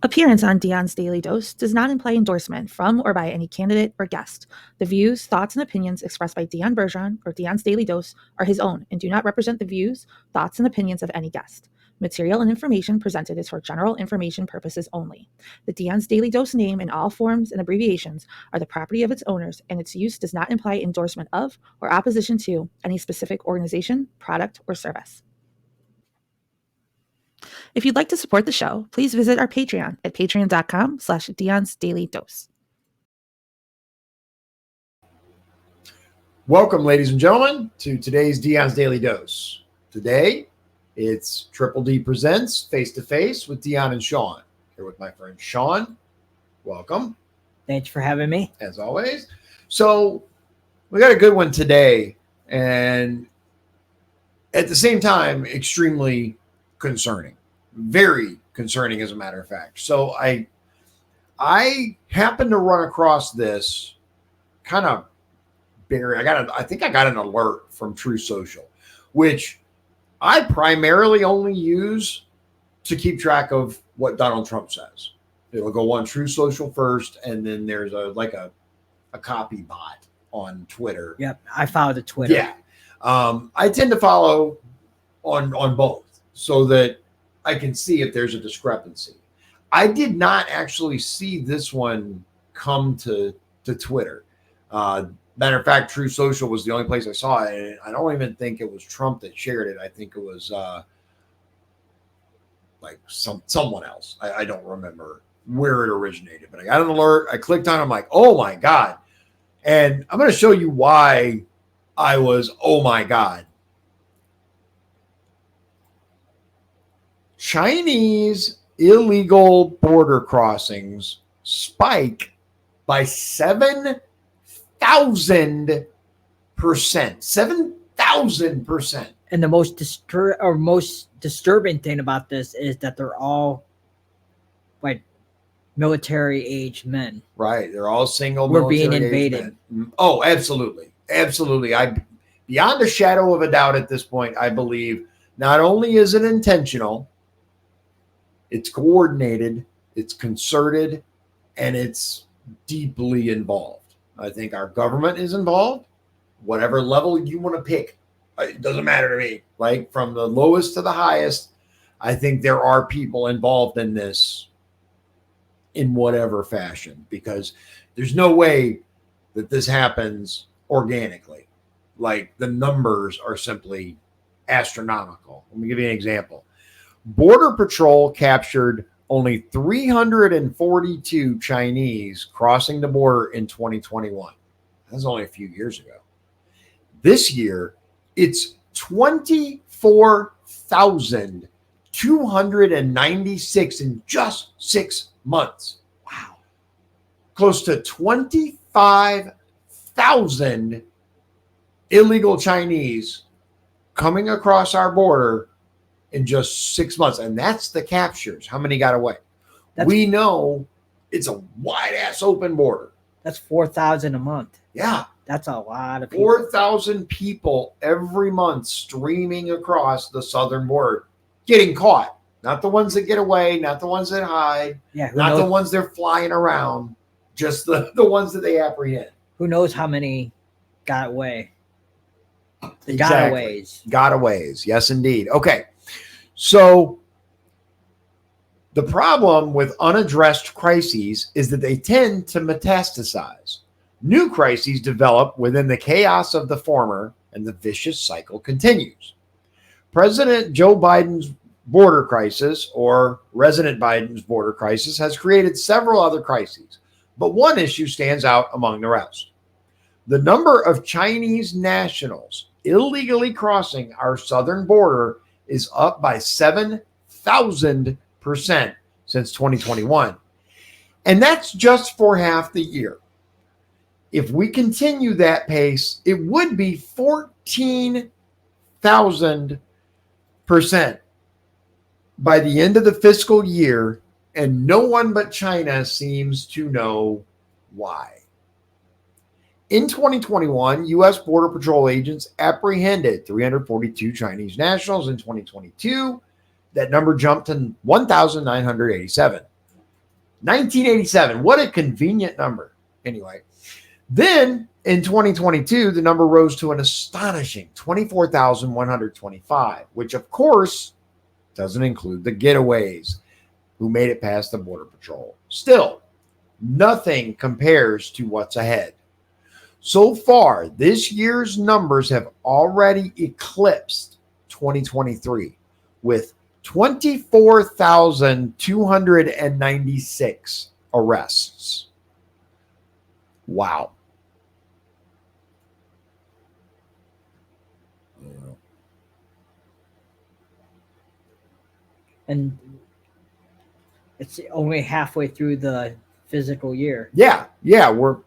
Appearance on Dion's Daily Dose does not imply endorsement from or by any candidate or guest. The views, thoughts, and opinions expressed by Dion Bergeron or Dion's Daily Dose are his own and do not represent the views, thoughts, and opinions of any guest. Material and information presented is for general information purposes only. The Dion's Daily Dose name in all forms and abbreviations are the property of its owners, and its use does not imply endorsement of or opposition to any specific organization, product, or service. If you'd like to support the show, please visit our Patreon at patreon.com/Dion's Daily Dose. Welcome, ladies and gentlemen, to today's Dion's Daily Dose. Today, it's Triple D Presents Face to Face with Dion and Shawn. Here with my friend Shawn. Welcome. Thanks for having me. As always. So, we got a good one today, and at the same time, extremely concerning. Very concerning, as a matter of fact. So I happened to run across this kind of I think I got an alert from True Social, which I primarily only use to keep track of what Donald Trump says. It'll go on True Social first, and then there's a copy bot on Twitter. Yep, I follow the Twitter. Yeah, I tend to follow on both so that I can see if there's a discrepancy. I did not actually see this one come to Twitter. Matter of fact, True Social was the only place I saw it. And I don't even think it was Trump that shared it. I think it was like someone else. I don't remember where it originated, but I got an alert. I clicked on it. I'm like, oh my God. And I'm going to show you why I was, oh my God. Chinese illegal border crossings spike by 7,000%. 7,000%. And the most disturbing thing about this is that they're all like military-age men. Right. They're all single. We're being invaded. Men. Oh, absolutely. Absolutely. Beyond a shadow of a doubt at this point, I believe not only is it intentional, it's coordinated, it's concerted, and it's deeply involved. I think our government is involved, whatever level you want to pick. It doesn't matter to me. Like from the lowest to the highest, I think there are people involved in this in whatever fashion, because there's no way that this happens organically. Like the numbers are simply astronomical. Let me give you an example. Border Patrol captured only 342 Chinese crossing the border in 2021. That's only a few years ago. This year, it's 24,296 in just 6 months. Wow. Close to 25,000 illegal Chinese coming across our border in just 6 months. And that's the captures. How many got away? We know it's a wide ass open border. That's 4,000 a month. Yeah. That's a lot of people. 4,000 people every month streaming across the southern border, getting caught. Not the ones that get away, not the ones that hide, not the ones they're flying around, just the ones that they apprehend. Who knows how many got away? The Exactly. Gotaways. Yes, indeed. Okay. So the problem with unaddressed crises is that they tend to metastasize. New crises develop within the chaos of the former, and the vicious cycle continues. President Joe Biden's border crisis, or Resident Biden's border crisis, has created several other crises, but one issue stands out among the rest. The number of Chinese nationals illegally crossing our southern border is up by 7,000% since 2021. And that's just for half the year. If we continue that pace, it would be 14,000% by the end of the fiscal year, and no one but China seems to know why. In 2021, U.S. Border Patrol agents apprehended 342 Chinese nationals. In 2022, that number jumped to 1,987. 1987. What a convenient number. Anyway, then in 2022, the number rose to an astonishing 24,125, which of course doesn't include the getaways who made it past the Border Patrol. Still, nothing compares to what's ahead. So far, this year's numbers have already eclipsed 2023 with 24,296 arrests. Wow. And it's only halfway through the physical year. Yeah, we're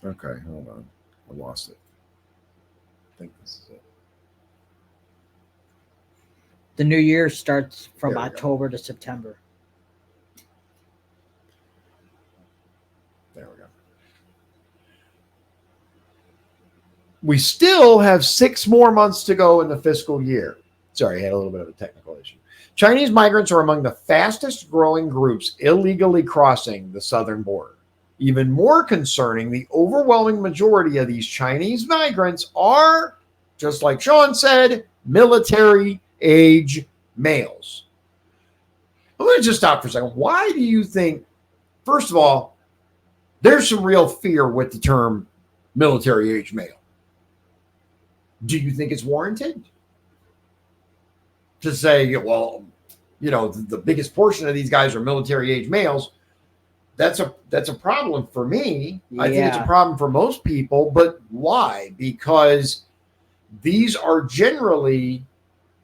okay. Hold on, I lost it. I think this is it. The new year starts from October to September. There we go. We still have 6 more months to go in the fiscal year. Sorry, I had a little bit of a technical issue. Chinese migrants are among the fastest growing groups illegally crossing the southern border. Even more concerning, the overwhelming majority of these Chinese migrants are, just like Shawn said, military age males. I'm going to just stop for a second. Why do you think, first of all, there's some real fear with the term military age male? Do you think it's warranted? To say, well, you know, the biggest portion of these guys are military age males. That's a problem for me. Yeah. I think it's a problem for most people, but why? Because these are generally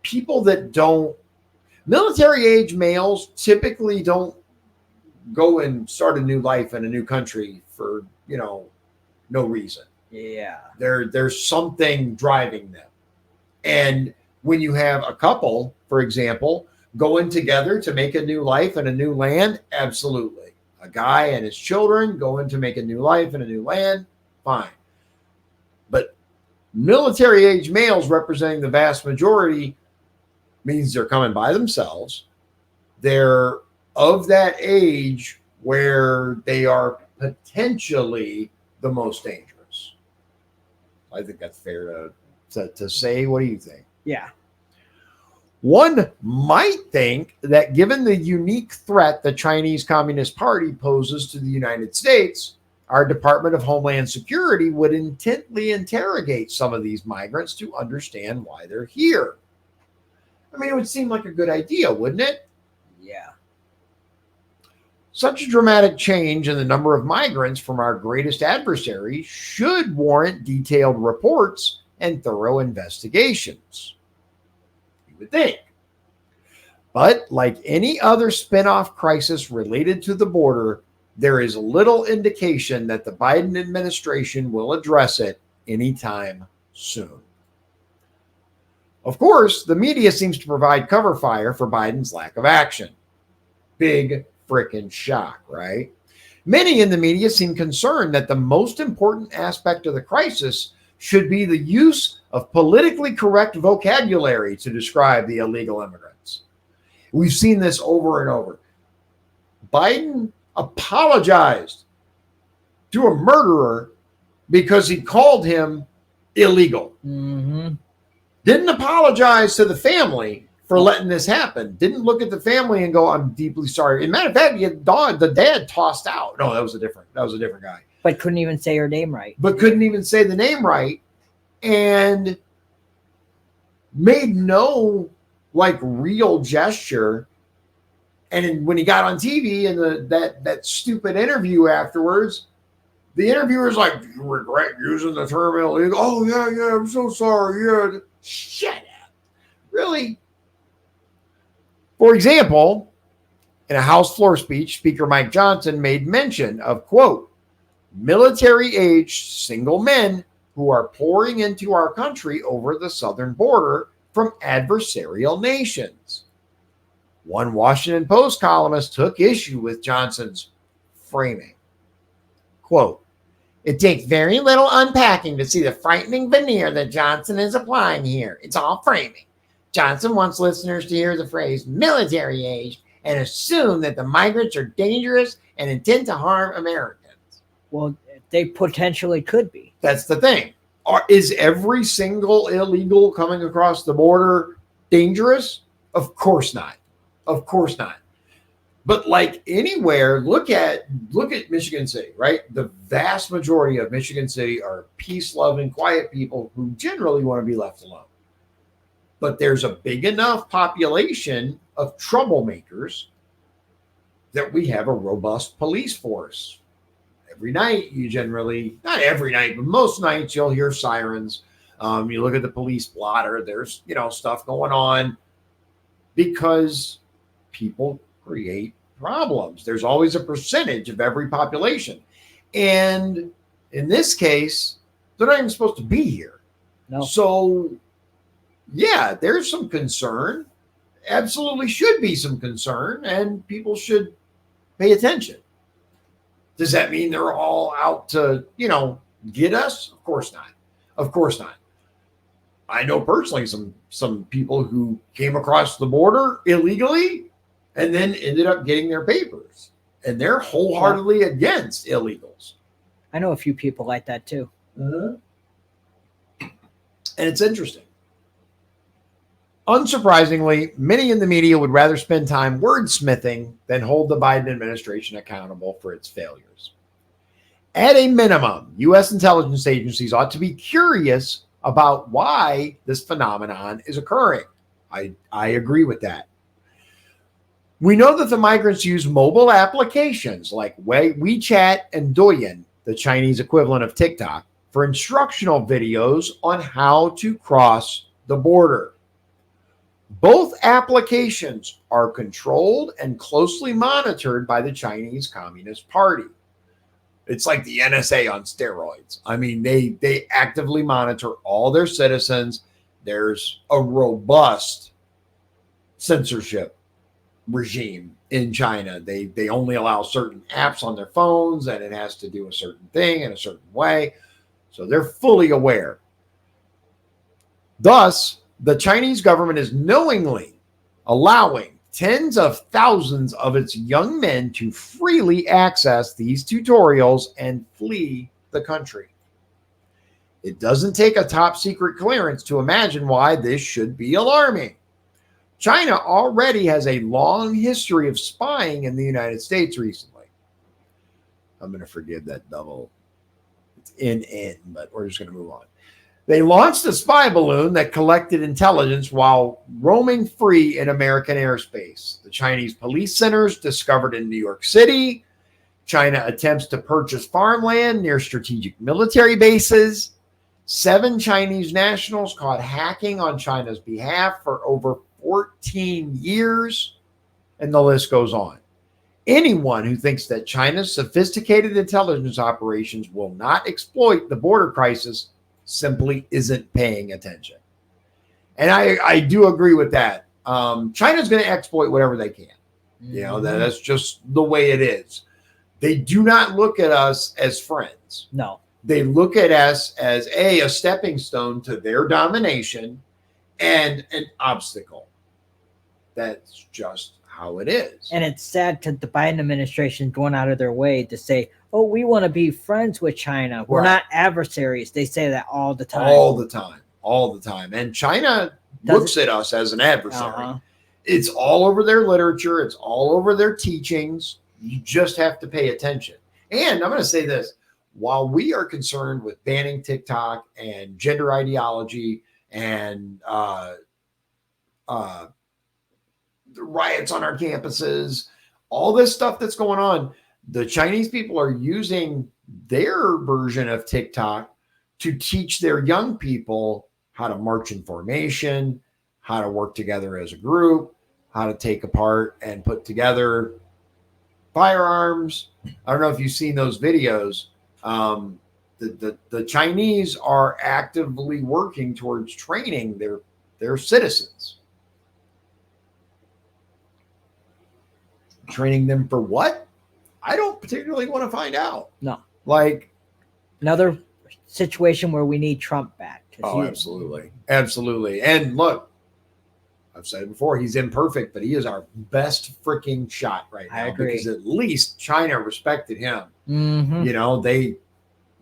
people that don't, military age males typically don't go and start a new life in a new country for, you know, no reason. Yeah. There's something driving them. And when you have a couple, for example, going together to make a new life in a new land, absolutely. A guy and his children going to make a new life in a new land, fine. But military age males representing the vast majority means they're coming by themselves. They're of that age where they are potentially the most dangerous. I think that's fair to say. What do you think? Yeah. One might think that given the unique threat the Chinese Communist Party poses to the United States, our Department of Homeland Security would intently interrogate some of these migrants to understand why they're here. I mean, it would seem like a good idea, wouldn't it? Yeah. Such a dramatic change in the number of migrants from our greatest adversary should warrant detailed reports and thorough investigations. Would think. But like any other spin-off crisis related to the border, there is little indication that the Biden administration will address it anytime soon. Of course, the media seems to provide cover fire for Biden's lack of action. Big frickin' shock, right? Many in the media seem concerned that the most important aspect of the crisis should be the use of politically correct vocabulary to describe the illegal immigrants. We've seen this over and over. Biden apologized to a murderer because he called him illegal. Mm-hmm. Didn't apologize to the family for letting this happen. Didn't look at the family and go, "I'm deeply sorry." As a matter of fact, the dad tossed out. No, that was a different guy. But couldn't even say her name right. And made no like real gesture. And when he got on TV and that stupid interview afterwards, the interviewer's like, "You regret using the term illegal?" "Oh yeah, I'm so sorry." Yeah, shut up. Really? For example, in a House floor speech, Speaker Mike Johnson made mention of, quote, "military-aged single men who are pouring into our country over the southern border from adversarial nations." One Washington Post columnist took issue with Johnson's framing. Quote, "It takes very little unpacking to see the frightening veneer that Johnson is applying here. It's all framing. Johnson wants listeners to hear the phrase military age and assume that the migrants are dangerous and intend to harm Americans. Well, they potentially could be. That's the thing. Is every single illegal coming across the border dangerous? Of course not. Of course not. But like anywhere, look at Michigan City, right? The vast majority of Michigan City are peace-loving, quiet people who generally want to be left alone. But there's a big enough population of troublemakers that we have a robust police force. Every night, you generally, not every night, but most nights, you'll hear sirens. You look at the police blotter, there's, stuff going on because people create problems. There's always a percentage of every population. And in this case, they're not even supposed to be here. No. So, yeah, there's some concern. Absolutely should be some concern, and people should pay attention. Does that mean they're all out to, get us? Of course not. Of course not. I know personally some people who came across the border illegally and then ended up getting their papers. And they're wholeheartedly against illegals. I know a few people like that too. And it's interesting. Unsurprisingly, many in the media would rather spend time wordsmithing than hold the Biden administration accountable for its failures. At a minimum, U.S. intelligence agencies ought to be curious about why this phenomenon is occurring. I agree with that. We know that the migrants use mobile applications like WeChat and Douyin, the Chinese equivalent of TikTok, for instructional videos on how to cross the border. Both applications are controlled and closely monitored by the Chinese Communist Party. It's like the NSA on steroids. I mean, they actively monitor all their citizens. There's a robust censorship regime in China. They only allow certain apps on their phones, and it has to do a certain thing in a certain way. So they're fully aware. Thus, the Chinese government is knowingly allowing tens of thousands of its young men to freely access these tutorials and flee the country. It doesn't take a top secret clearance to imagine why this should be alarming. China already has a long history of spying in the United States recently. I'm going to forgive that double. It's in, but we're just going to move on. They launched a spy balloon that collected intelligence while roaming free in American airspace. The Chinese police centers discovered in New York City. China attempts to purchase farmland near strategic military bases. 7 Chinese nationals caught hacking on China's behalf for over 14 years. And the list goes on. Anyone who thinks that China's sophisticated intelligence operations will not exploit the border crisis simply isn't paying attention. And I do agree with that. China's going to exploit whatever they can. That's just the way it is. They do not look at us as friends. No. They look at us as a stepping stone to their domination and an obstacle. That's just how it is. And it's sad that the Biden administration going out of their way to say, oh, we want to be friends with China. We're not adversaries. They say that all the time. All the time. And China looks at us as an adversary. It's all over their literature. It's all over their teachings. You just have to pay attention. And I'm going to say this. While we are concerned with banning TikTok and gender ideology and the riots on our campuses, all this stuff that's going on, the Chinese people are using their version of TikTok to teach their young people how to march in formation, how to work together as a group, how to take apart and put together firearms. I don't know if you've seen those videos. The Chinese are actively working towards training their citizens. Training them for what? I don't particularly want to find out. No. Like another situation where we need Trump back. Oh, absolutely. Absolutely. And look, I've said it before, he's imperfect, but he is our best freaking shot right now. I agree. Because at least China respected him. Mm-hmm. You know, they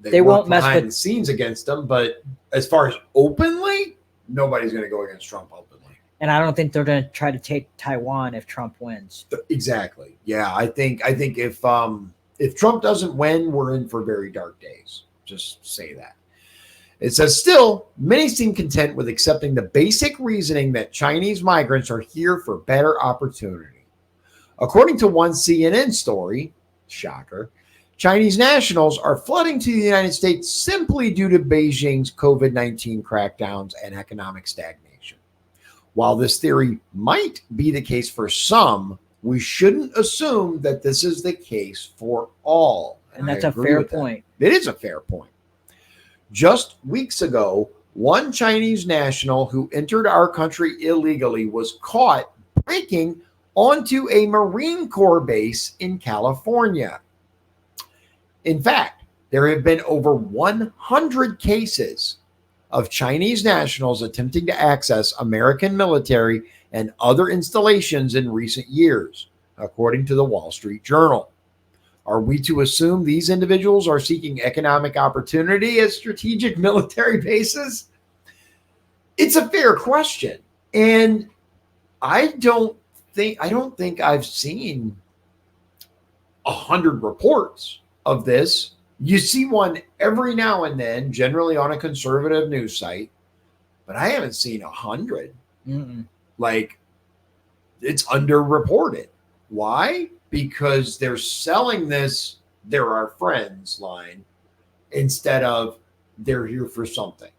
won't work mess behind with the scenes against him, but as far as openly, nobody's going to go against Trump openly. And I don't think they're going to try to take Taiwan if Trump wins. Exactly. Yeah, I think if Trump doesn't win, we're in for very dark days. Just say that. It says, still, many seem content with accepting the basic reasoning that Chinese migrants are here for better opportunity. According to one CNN story, shocker, Chinese nationals are flooding to the United States simply due to Beijing's COVID-19 crackdowns and economic stagnation. While this theory might be the case for some, we shouldn't assume that this is the case for all. And that's a fair point. It is a fair point. Just weeks ago, one Chinese national who entered our country illegally was caught breaking onto a Marine Corps base in California. In fact, there have been over 100 cases of Chinese nationals attempting to access American military and other installations in recent years, according to the Wall Street Journal. Are we to assume these individuals are seeking economic opportunity at strategic military bases? It's a fair question. And I don't think I've seen 100 reports of this. You see one every now and then, generally on a conservative news site, but I haven't seen 100. Mm-mm. Like, it's underreported. Why? Because they're selling this "they're our friends" line instead of "they're here for something."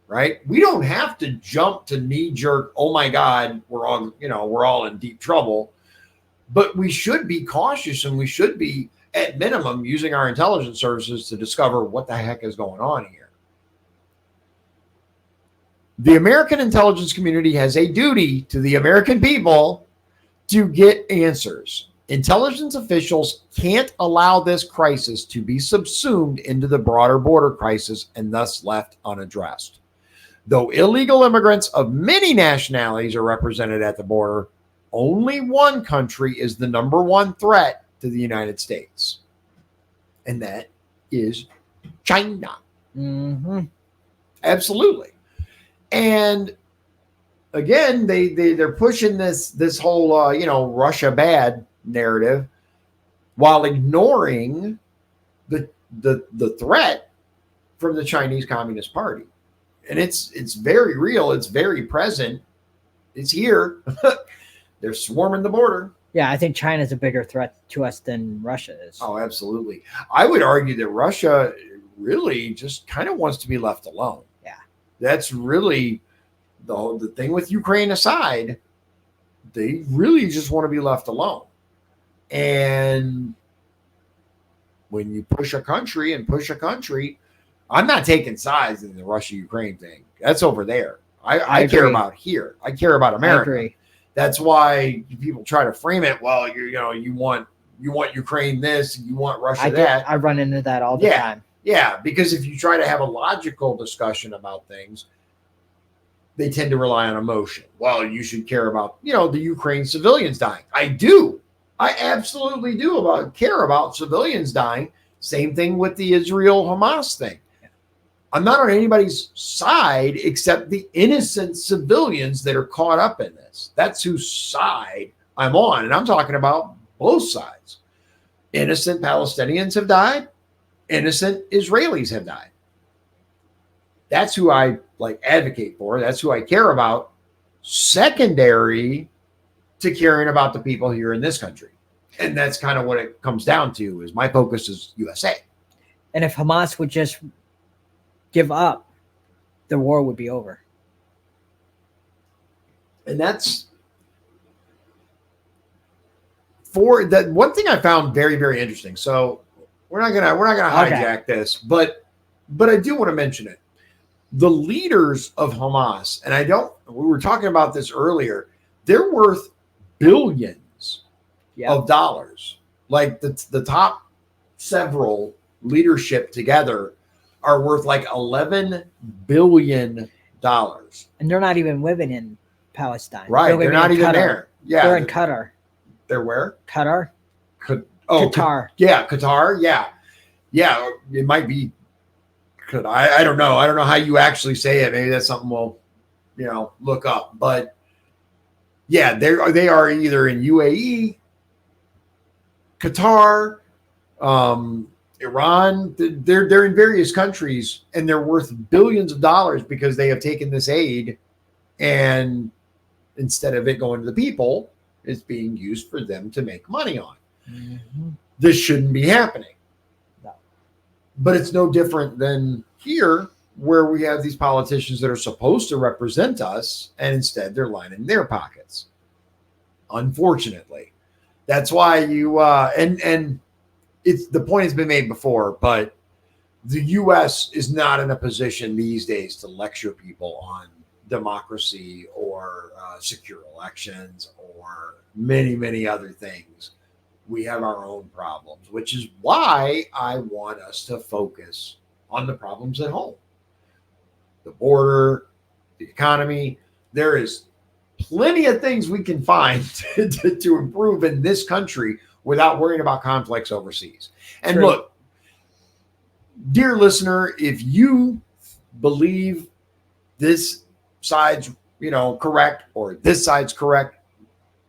Right? We don't have to jump to knee-jerk, "Oh my God, we're all in deep trouble," but we should be cautious, and we should be, at minimum, using our intelligence services to discover what the heck is going on here. The American intelligence community has a duty to the American people to get answers. Intelligence officials can't allow this crisis to be subsumed into the broader border crisis and thus left unaddressed. Though illegal immigrants of many nationalities are represented at the border, only one country is the number one threat to the United States, and that is China. Mm-hmm. Absolutely. And again, they're pushing this whole Russia bad narrative while ignoring the threat from the Chinese Communist Party. And it's very real, it's very present, it's here. They're swarming the border. Yeah, I think China is a bigger threat to us than Russia is. Oh, absolutely. I would argue that Russia really just kind of wants to be left alone. Yeah. That's really the thing with Ukraine aside. They really just want to be left alone. And when you push a country, I'm not taking sides in the Russia-Ukraine thing. That's over there. I care about here. I care about America. I agree. That's why people try to frame it. Well, you want Ukraine this, you want Russia that. I run into that all the time. Yeah, because if you try to have a logical discussion about things, they tend to rely on emotion. Well, you should care about, the Ukraine civilians dying. I do. I absolutely do care about civilians dying. Same thing with the Israel-Hamas thing. I'm not on anybody's side except the innocent civilians that are caught up in this. That's whose side I'm on. And I'm talking about both sides. Innocent Palestinians have died. Innocent Israelis have died. That's who I advocate for. That's who I care about. Secondary to caring about the people here in this country. And that's kind of what it comes down to, is my focus is USA. And if Hamas would just give up, the war would be over. And that's for that one thing I found very, very interesting. So we're not gonna hijack this, but I do want to mention it. The leaders of Hamas, and we were talking about this earlier, they're worth billions of dollars. Like the top several leadership together are worth like $11 billion. And they're not even living in Palestine. Right. They're gonna be not in even Qatar. there. Yeah. They're in Qatar. They're where? Qatar. Qatar. Yeah, Qatar. Yeah. Yeah. It might be. I don't know. I don't know how you actually say it. Maybe that's something we'll, look up. But yeah, they are either in UAE, Qatar, Iran. They're in various countries, and they're worth billions of dollars because they have taken this aid, and instead of it going to the people, it's being used for them to make money on. Mm-hmm. This shouldn't be happening. No. But it's no different than here, where we have these politicians that are supposed to represent us, and instead they're lining their pockets. Unfortunately, that's why you and it's the point has been made before, but the U.S. is not in a position these days to lecture people on democracy or secure elections or many other things. We have our own problems, which is why I want us to focus on the problems at home. The border, the economy. There is plenty of things we can find to improve in this country without worrying about conflicts overseas. And True. Look, dear listener, if you believe this side's, correct or this side's correct,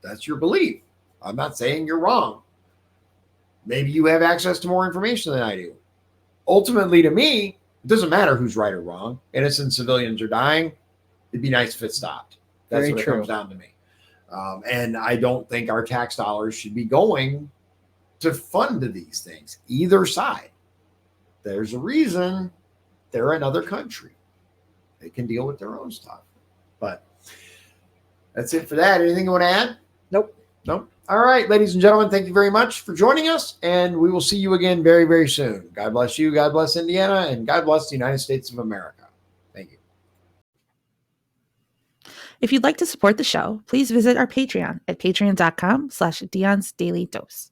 that's your belief. I'm not saying you're wrong. Maybe you have access to more information than I do. Ultimately, to me, it doesn't matter who's right or wrong. Innocent civilians are dying. It'd be nice if it stopped. That's Very what true. it comes down to me. And I don't think our tax dollars should be going to fund these things, either side. There's a reason they're another country. They can deal with their own stuff. But that's it for that. Anything you want to add? Nope. All right, ladies and gentlemen, thank you very much for joining us, and we will see you again very, very soon. God bless you, God bless Indiana, and God bless the United States of America. Thank you. If you'd like to support the show, please visit our Patreon at patreon.com/Dion's Daily Dose.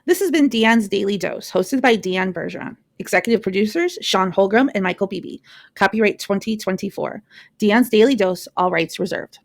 This has been Dion's Daily Dose, hosted by Dion Bergeron. Executive producers, Sean Holgram and Michael Beebe. Copyright 2024. Dion's Daily Dose, all rights reserved.